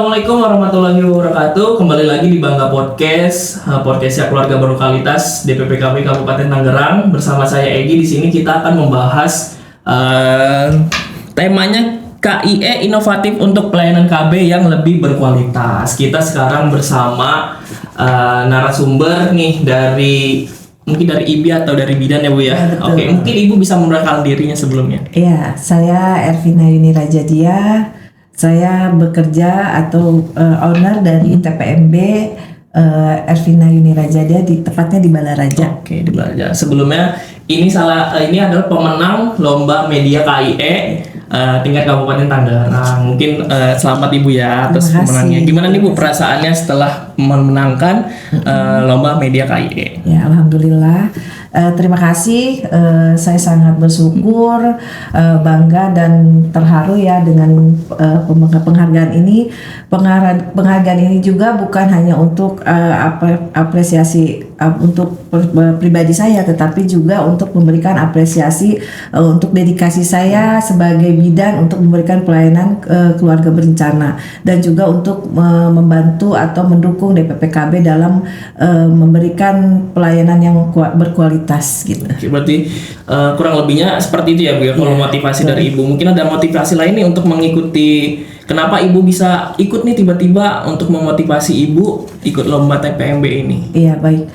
Assalamualaikum warahmatullahi wabarakatuh. Kembali lagi di Bangga Podcast, podcastnya keluarga berkualitas DPPKB Kabupaten Tangerang. Bersama saya Egi. Di sini kita akan membahas temanya KIE inovatif untuk pelayanan KB yang lebih berkualitas. Kita sekarang bersama narasumber nih mungkin dari IBI atau dari bidan ya Bu ya. Oke, mungkin Ibu bisa memperkenalkan dirinya sebelumnya. Iya, saya Ervina Yuni Rajadia. Saya bekerja atau owner dari TPMB Ervina Yuni Rajadia, tepatnya di Balaraja. Oke, di Balaraja. Sebelumnya ini adalah pemenang lomba media KIE tingkat Kabupaten Tangerang. Mungkin selamat Ibu ya atas pemenangnya. Gimana nih Bu perasaannya setelah memenangkan lomba media KIE? Ya, alhamdulillah. Terima kasih. Saya sangat bersyukur, bangga dan terharu ya dengan penghargaan ini. Penghargaan ini juga bukan hanya untuk apresiasi untuk pribadi saya, tetapi juga untuk memberikan apresiasi untuk dedikasi saya sebagai bidan untuk memberikan pelayanan keluarga berencana, dan juga untuk membantu atau mendukung DPPKB dalam memberikan pelayanan yang berkualitas gitu. Oke, berarti kurang lebihnya seperti itu ya Bu ya. Kalau motivasi dari Ibu, mungkin ada motivasi lain nih untuk mengikuti. Kenapa Ibu bisa ikut nih tiba-tiba untuk memotivasi Ibu ikut lomba TPMB ini? Iya, baik.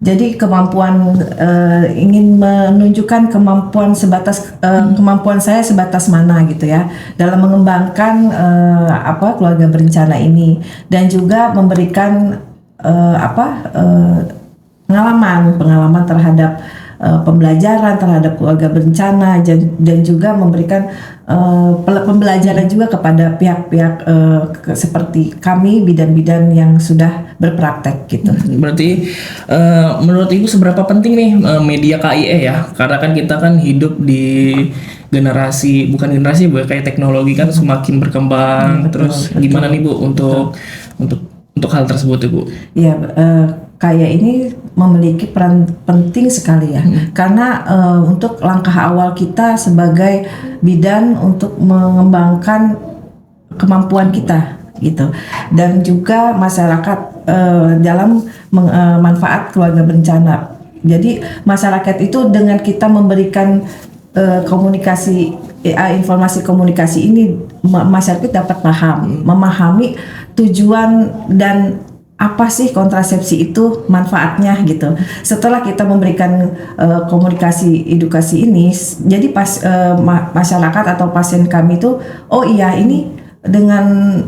Jadi kemampuan ingin menunjukkan kemampuan saya sebatas mana gitu ya dalam mengembangkan keluarga berencana ini, dan juga memberikan pengalaman terhadap pembelajaran terhadap keluarga berencana, dan juga memberikan pembelajaran juga kepada pihak-pihak seperti kami bidan-bidan yang sudah berpraktek gitu. Berarti menurut Ibu seberapa penting nih media KIE ya? Karena kan kita kan hidup di bukan generasi Bu, kayak teknologi kan semakin berkembang. Terus gimana nih Bu untuk hal tersebut Ibu? Ya, KIE ini memiliki peran penting sekali ya, karena untuk langkah awal kita sebagai bidan untuk mengembangkan kemampuan kita gitu, dan juga masyarakat dalam manfaat keluarga berencana. Jadi masyarakat itu dengan kita memberikan informasi komunikasi ini, masyarakat dapat memahami tujuan dan apa sih kontrasepsi itu, manfaatnya gitu. Setelah kita memberikan komunikasi edukasi ini, jadi masyarakat atau pasien kami itu, oh iya, ini dengan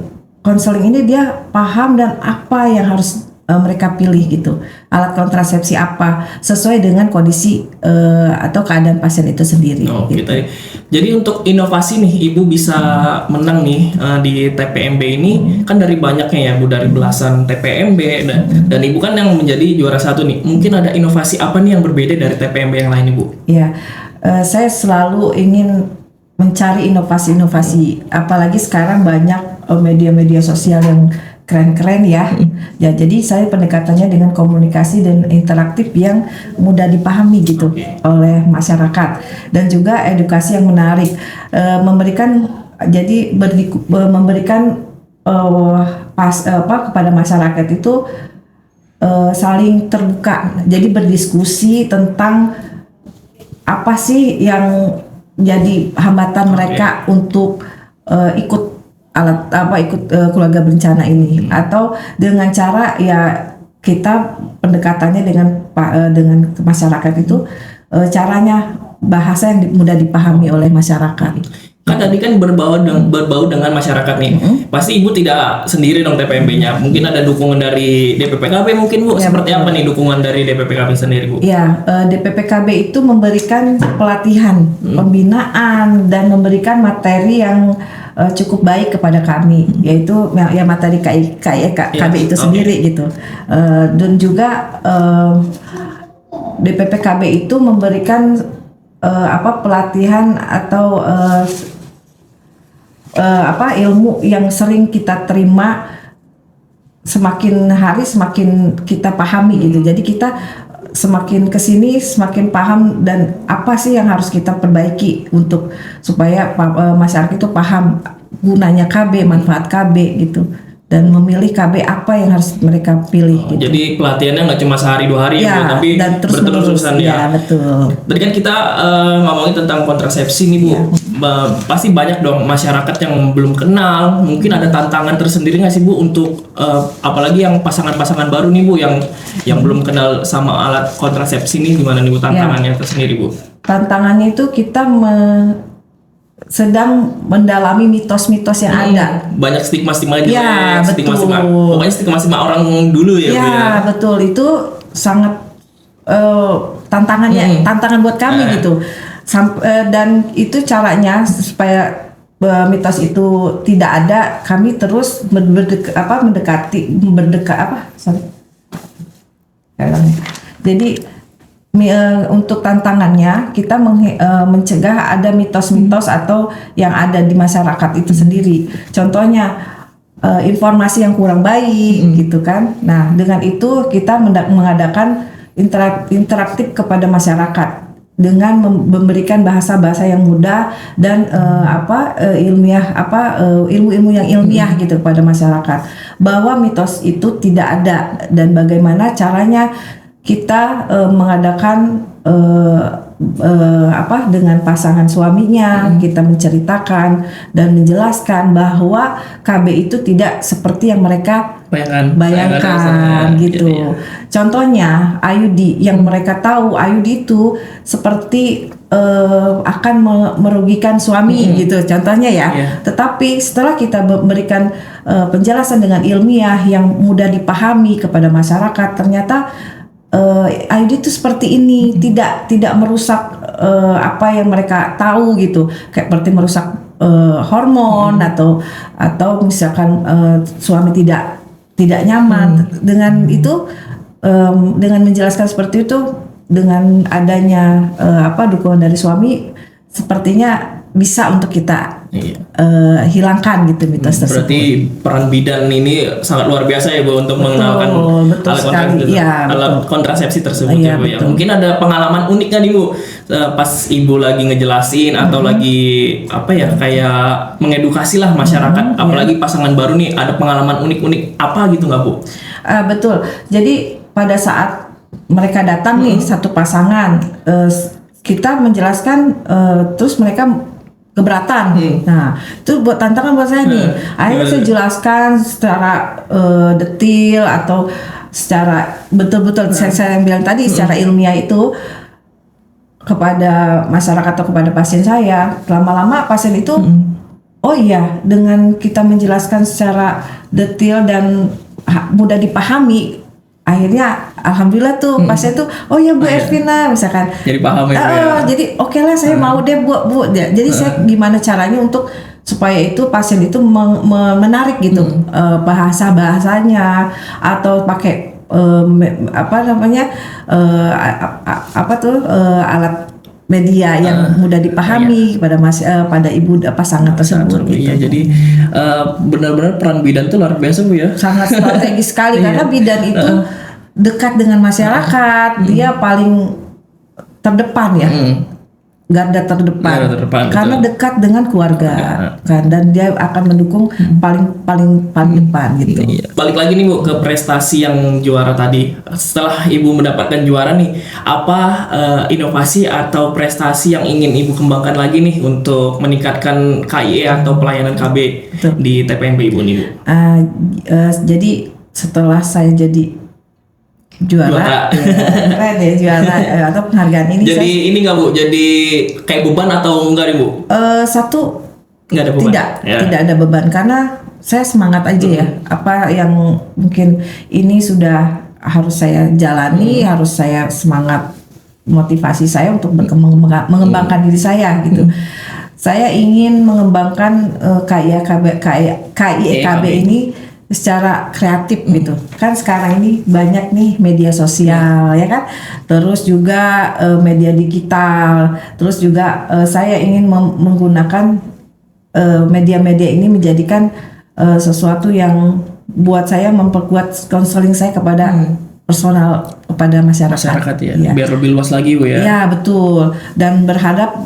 konseling ini dia paham dan apa yang harus mereka pilih gitu, alat kontrasepsi apa sesuai dengan kondisi atau keadaan pasien itu sendiri. Gitu. Jadi untuk inovasi nih Ibu bisa menang nih di TPMB ini kan dari banyaknya ya Bu, dari belasan TPMB dan Ibu kan yang menjadi juara satu nih. Mungkin ada inovasi apa nih yang berbeda dari TPMB yang lain Ibu? Ya, saya selalu ingin mencari inovasi-inovasi, apalagi sekarang banyak media-media sosial yang keren-keren ya. Ya, jadi saya pendekatannya dengan komunikasi dan interaktif yang mudah dipahami gitu oleh masyarakat, dan juga edukasi yang menarik, memberikan kepada masyarakat itu saling terbuka. Jadi berdiskusi tentang apa sih yang jadi hambatan mereka untuk ikut keluarga berencana ini, atau dengan cara ya kita pendekatannya dengan masyarakat itu caranya bahasa yang mudah dipahami oleh masyarakat. Kan tadi kan berbau dengan masyarakat nih. Pasti Ibu tidak sendiri dong TPMB-nya. Mungkin ada dukungan dari DPPKB mungkin Bu. Ya, seperti apa nih dukungan dari DPPKB sendiri Bu? Ya, DPPKB itu memberikan pelatihan, pembinaan, dan memberikan materi yang cukup baik kepada kami, yaitu ya materi KB itu sendiri gitu. Dan juga DPPKB itu memberikan pelatihan atau ilmu yang sering kita terima, semakin hari semakin kita pahami gitu. Jadi kita semakin kesini semakin paham dan apa sih yang harus kita perbaiki untuk supaya masyarakat itu paham gunanya KB, manfaat KB gitu. dan memilih KB apa yang harus mereka pilih gitu. Jadi pelatihannya nggak cuma sehari 2 hari Ya, Bu, tapi dan berterus-terusan ya. Ya, betul. Tadi kan kita ngomongin tentang kontrasepsi nih Bu. Pasti banyak dong masyarakat yang belum kenal. Mungkin ada tantangan tersendiri nggak sih Bu untuk apalagi yang pasangan-pasangan baru nih Bu yang belum kenal sama alat kontrasepsi nih, gimana nih Bu tantangannya tersendiri Bu? Tantangannya itu kita sedang mendalami mitos-mitos yang ada. Banyak stigma-stigma jelek, Ya, betul. pokoknya stigma-stigma orang dulu ya Bu ya. Ya, betul. Itu sangat tantangan buat kami gitu. Dan itu caranya supaya mitos itu tidak ada, kami terus Jadi untuk tantangannya kita mencegah ada mitos-mitos atau yang ada di masyarakat itu sendiri. Contohnya informasi yang kurang baik gitu kan. Nah, dengan itu kita mengadakan interaktif kepada masyarakat dengan memberikan bahasa-bahasa yang mudah dan ilmu-ilmu yang ilmiah gitu kepada masyarakat, bahwa mitos itu tidak ada dan bagaimana caranya kita mengadakan dengan pasangan suaminya, kita menceritakan dan menjelaskan bahwa KB itu tidak seperti yang mereka bayangkan gitu. Ya. Contohnya IUD yang mereka tahu, IUD itu seperti akan merugikan suami gitu contohnya ya. Tetapi setelah kita memberikan penjelasan dengan ilmiah yang mudah dipahami kepada masyarakat, ternyata IUD itu seperti ini, tidak merusak apa yang mereka tahu gitu, kayak seperti merusak hormon atau misalkan suami tidak nyaman. Dengan itu dengan menjelaskan seperti itu, dengan adanya dukungan dari suami, sepertinya bisa untuk kita hilangkan gitu mitos tersebut. Berarti peran bidan ini sangat luar biasa ya Bu untuk mengenalkan alat kontrasepsi tersebut ya Bu ya. Mungkin ada pengalaman unik kan nih Bu pas Ibu lagi ngejelasin atau lagi kayak mengedukasi lah masyarakat, apalagi pasangan baru nih, ada pengalaman unik-unik apa gitu nggak Bu? Betul. Jadi pada saat mereka datang nih satu pasangan, kita menjelaskan terus mereka keberatan. Nah, itu buat tantangan buat saya nih. Akhirnya saya jelaskan secara detail atau secara betul-betul saya yang bilang tadi secara ilmiah itu kepada masyarakat atau kepada pasien saya. Lama-lama pasien itu oh iya, dengan kita menjelaskan secara detail dan mudah dipahami, akhirnya alhamdulillah tuh pasien tuh oh ya Bu Ervina misalkan jadi paham ya. Jadi oke lah saya mau deh Bu. Jadi saya gimana caranya untuk supaya itu pasien itu menarik gitu bahasanya, atau pakai alat media yang mudah dipahami pada ibu pasangan tersebut gitu. Iya, jadi benar-benar peran bidan itu luar biasa Bu ya. Sangat strategis sekali karena bidan itu dekat dengan masyarakat, dia paling terdepan ya. Garda terdepan karena betul. Dekat dengan keluarga kan, dan dia akan mendukung paling depan gitu. Iya. Balik lagi nih Bu ke prestasi yang juara tadi. Setelah Ibu mendapatkan juara nih, apa inovasi atau prestasi yang ingin Ibu kembangkan lagi nih untuk meningkatkan KIE atau pelayanan KB di TPMP Ibu nih Bu? Jadi setelah saya jadi juara juara atau penghargaan ini. Jadi ini nggak Bu? Jadi kayak beban atau enggak nih Bu? Satu nggak ada beban. Tidak ada beban karena saya semangat aja ya. Apa yang mungkin ini sudah harus saya jalani, harus saya semangat, motivasi saya untuk mengembangkan diri saya gitu. Saya ingin mengembangkan KIE-KB ini secara kreatif gitu kan. Sekarang ini banyak nih media sosial ya kan, terus juga media digital, terus juga saya ingin menggunakan media-media ini menjadikan sesuatu yang buat saya memperkuat konseling saya kepada personal, kepada masyarakat ya. Biar lebih luas lagi Bu ya. Ya betul, dan berharap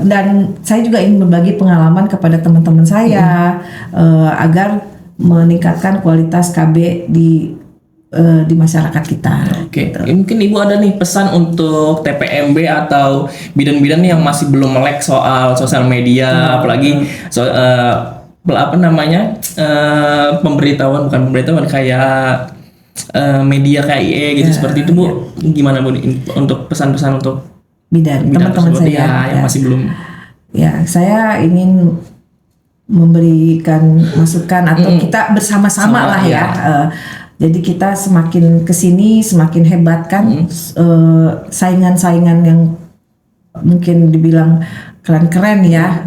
dan saya juga ingin berbagi pengalaman kepada teman-teman saya agar meningkatkan kualitas KB di masyarakat kita. Oke, mungkin Ibu ada nih pesan untuk TPMB atau bidan-bidan yang masih belum melek soal sosial media, apalagi bukan pemberitahuan kayak media KIE gitu seperti itu Bu. Gimana Bu untuk pesan-pesan untuk bidan teman-teman tersebut, saya yang masih belum? Ya, saya ingin memberikan masukan atau kita bersama-sama lah ya. Jadi kita semakin kesini semakin hebat kan, saingan-saingan yang mungkin dibilang keren-keren ya.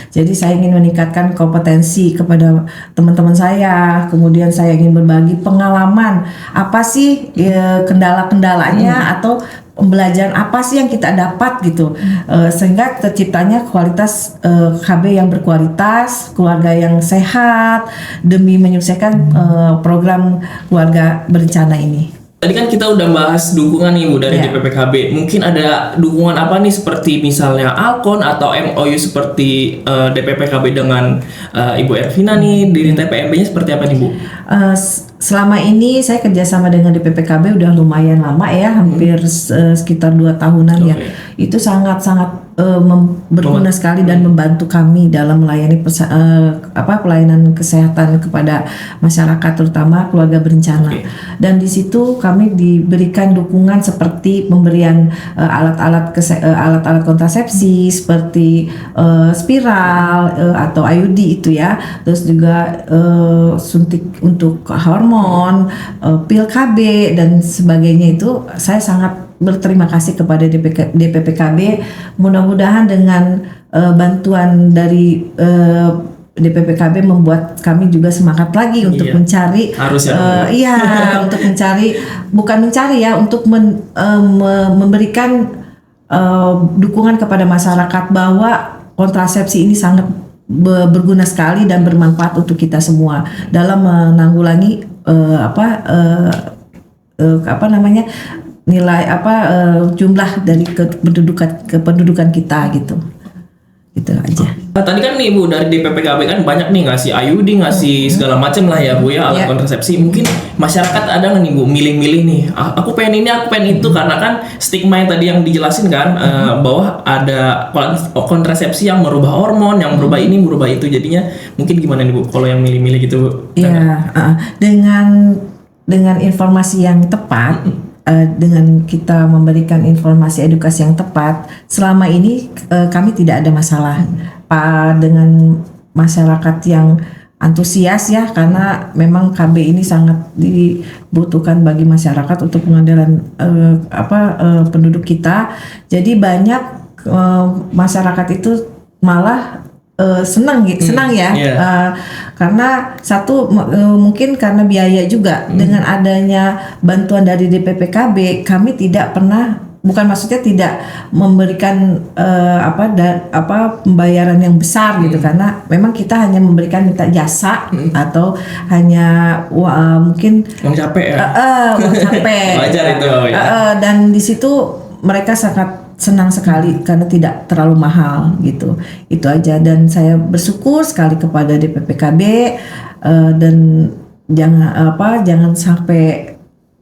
Jadi saya ingin meningkatkan kompetensi kepada teman-teman saya. Kemudian saya ingin berbagi pengalaman apa sih kendala-kendalanya atau pembelajaran apa sih yang kita dapat gitu, sehingga terciptanya kualitas KB yang berkualitas, keluarga yang sehat demi menyelesaikan program keluarga berencana ini. Tadi kan kita udah bahas dukungan nih Bu dari DPPKB. Mungkin ada dukungan apa nih seperti misalnya Alkon atau MOU seperti DPPKB dengan Ibu Ervina nih dari TPMB-nya seperti apa nih Bu? Selama ini saya kerjasama dengan DPPKB udah lumayan lama ya, hampir sekitar 2 tahunan ya. Itu sangat-sangat berguna sekali dan membantu kami dalam melayani pelayanan kesehatan kepada masyarakat, terutama keluarga berencana. Dan di situ kami diberikan dukungan seperti pemberian alat-alat kontrasepsi seperti spiral atau IUD itu ya, terus juga suntik untuk hormon, pil KB dan sebagainya. Itu saya sangat berterima kasih kepada DPPKB. Mudah-mudahan dengan bantuan dari DPPKB membuat kami juga semangat lagi untuk mencari, untuk mencari, bukan mencari ya, untuk memberikan dukungan kepada masyarakat bahwa kontrasepsi ini sangat berguna sekali dan bermanfaat untuk kita semua dalam menanggulangi jumlah dari kependudukan kita gitu aja. Tadi kan nih Bu dari DPPKB kan banyak nih ngasih IUD, ngasih segala macam lah ya Bu ya, alat kontrasepsi. Mungkin masyarakat ada nggak nih Bu milih-milih nih, aku pengen ini, aku pengen itu, karena kan stigma yang tadi yang dijelasin kan, bahwa ada kontrasepsi yang merubah hormon, yang merubah ini, merubah itu. Jadinya mungkin gimana nih Bu kalau yang milih-milih gitu Bu? Iya, dengan informasi yang tepat, dengan kita memberikan informasi edukasi yang tepat, selama ini kami tidak ada masalah dengan masyarakat yang antusias ya, karena memang KB ini sangat dibutuhkan bagi masyarakat untuk pengandalan penduduk kita. Jadi banyak masyarakat itu malah senang ya, karena satu mungkin karena biaya juga. Dengan adanya bantuan dari DPPKB, kami tidak pernah, bukan maksudnya tidak memberikan pembayaran yang besar gitu, karena memang kita hanya memberikan minta jasa atau hanya mungkin uang capek ya, uang capek wajar itu ya. Dan di situ mereka sangat senang sekali karena tidak terlalu mahal gitu. Itu aja, dan saya bersyukur sekali kepada DPPKB, dan jangan sampai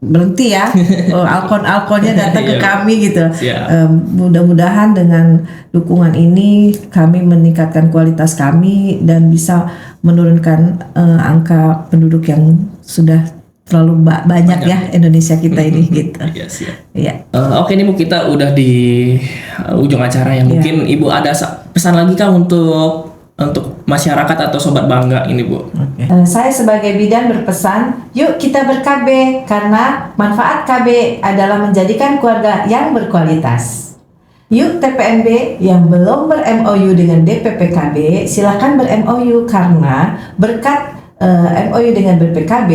berhenti ya. Alkonnya datang ke kami gitu. Mudah-mudahan dengan dukungan ini kami meningkatkan kualitas kami dan bisa menurunkan angka penduduk yang sudah terlalu banyak ya Indonesia kita ini gitu. Iya. Oke nih Bu, kita udah di ujung acara ya. Mungkin Ibu ada pesan lagi kah untuk masyarakat atau sobat bangga ini Bu? Saya sebagai bidan berpesan, yuk kita ber-KB, karena manfaat KB adalah menjadikan keluarga yang berkualitas. Yuk TPMB yang belum ber-MOU dengan DPPKB, silakan ber-MOU, karena berkat MOU dengan DPPKB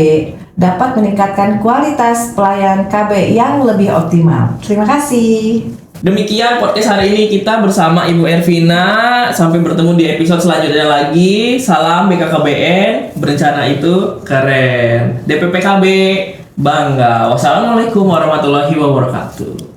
dapat meningkatkan kualitas pelayan KB yang lebih optimal. Terima kasih. Demikian podcast hari ini kita bersama Ibu Ervina. Sampai bertemu di episode selanjutnya lagi. Salam BKKBN, berencana itu keren. DPPKB bangga. Wassalamualaikum warahmatullahi wabarakatuh.